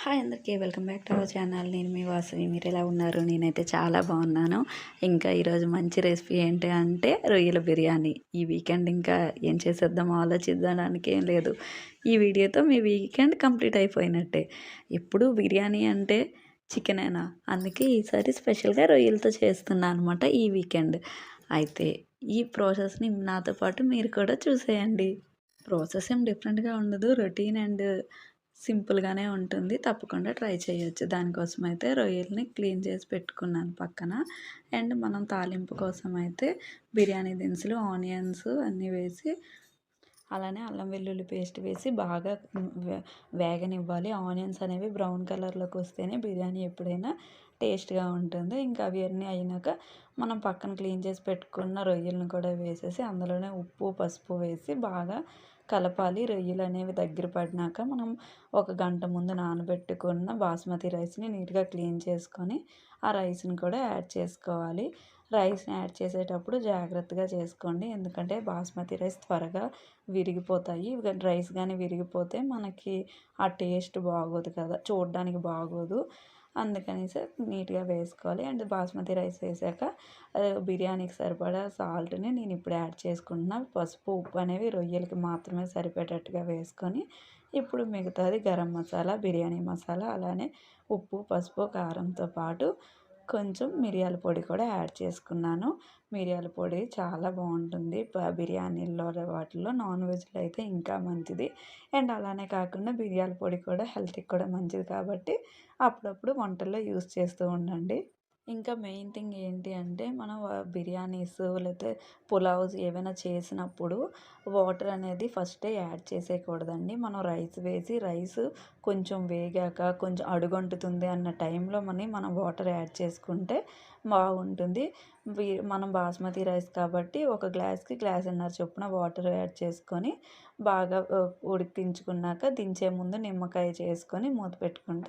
Hi అందరికీ welcome back to our channel. నేను మీ వాసవి. మీరు ఎలా ఉన్నారు? నేనైతే చాలా బాగున్నాను. ఇంకా ఈరోజు మంచి రెసిపీ ఏంటి అంటే రొయ్యల బిర్యానీ. ఈ వీకెండ్ ఇంకా ఏం చేసేద్దాం ఆలోచించడానికి ఏం లేదు. ఈ వీడియోతో మీ వీకెండ్ కంప్లీట్ అయిపోయినట్టే. ఎప్పుడు బిర్యానీ అంటే చికెనేనా, అందుకే ఈసారి స్పెషల్గా రొయ్యలతో చేస్తున్నా అనమాట ఈ వీకెండ్. అయితే ఈ ప్రాసెస్ని నాతో పాటు మీరు కూడా చూసేయండి. ప్రాసెస్ ఏం డిఫరెంట్గా ఉండదు, రొటీన్ అండ్ సింపుల్‌గానే ఉంటుంది. తప్పకుండా ట్రై చేయొచ్చు. దానికోసమైతే రొయ్యల్ని క్లీన్ చేసి పెట్టుకున్నాను పక్కన. అండ్ మనం తాలింపు కోసం అయితే బిర్యానీ దినుసులు, ఆనియన్స్ అన్నీ వేసి, అలానే అల్లం వెల్లుల్లి పేస్ట్ వేసి బాగా వేగనివ్వాలి. ఆనియన్స్ అనేవి బ్రౌన్ కలర్‌లోకి వస్తేనే బిర్యానీ ఎప్పుడైనా టేస్ట్‌గా ఉంటుంది. ఇంకా అవి అన్నీ అయినాక మనం పక్కన క్లీన్ చేసి పెట్టుకున్న రొయ్యలను కూడా వేసేసి అందులోనే ఉప్పు, పసుపు వేసి బాగా కలపాలి. రొయ్యలు అనేవి దగ్గర పడినాక మనం ఒక గంట ముందు నానబెట్టుకున్న బాస్మతి రైస్ని నీట్గా క్లీన్ చేసుకొని ఆ రైస్ని కూడా యాడ్ చేసుకోవాలి. రైస్ని యాడ్ చేసేటప్పుడు జాగ్రత్తగా చేసుకోండి, ఎందుకంటే బాస్మతి రైస్ త్వరగా విరిగిపోతాయి. రైస్ కానీ విరిగిపోతే మనకి ఆ టేస్ట్ బాగోదు కదా, చూడడానికి బాగోదు. అందుకనేసి నీట్గా వేసుకోవాలి. అండ్ బాస్మతి రైస్ వేసాక బిర్యానీకి సరిపడా సాల్ట్ని నేను ఇప్పుడు యాడ్ చేసుకుంటున్నా. పసుపు, ఉప్పు అనేవి రొయ్యలకి మాత్రమే సరిపడేటట్టుగా వేసుకొని ఇప్పుడు మిగతాది గరం మసాలా, బిర్యానీ మసాలా, అలానే ఉప్పు, పసుపు, కారంతో పాటు కొంచెం మిరియాల పొడి కూడా యాడ్ చేసుకున్నాను. మిరియాల పొడి చాలా బాగుంటుంది బిర్యానీల్లో, వాటిల్లో. నాన్ వెజ్లో అయితే ఇంకా మంచిది. అండ్ అలానే కాకుండా మిరియాల పొడి కూడా హెల్త్కి కూడా మంచిది కాబట్టి అప్పుడప్పుడు వంటల్లో యూస్ చేస్తూ ఉండండి. ఇంకా మెయిన్ థింగ్ ఏంటి అంటే మనం బిర్యానీస్ లేకపోతే పులావ్స్ ఏవైనా చేసినప్పుడు వాటర్ అనేది ఫస్టే యాడ్ చేసేయకూడదండి. మనం రైస్ వేసి రైస్ కొంచెం వేగాక కొంచెం అడుగంటుతుంది అన్న టైంలో మనం వాటర్ యాడ్ చేసుకుంటే బాగుంటుంది. మనం బాస్మతి రైస్ కాబట్టి ఒక గ్లాస్కి గ్లాసున్నర చొప్పున వాటర్ యాడ్ చేసుకొని బాగా ఉడికించుకున్నాక దించే ముందు నిమ్మకాయ చేసుకొని మూత పెట్టుకుంటే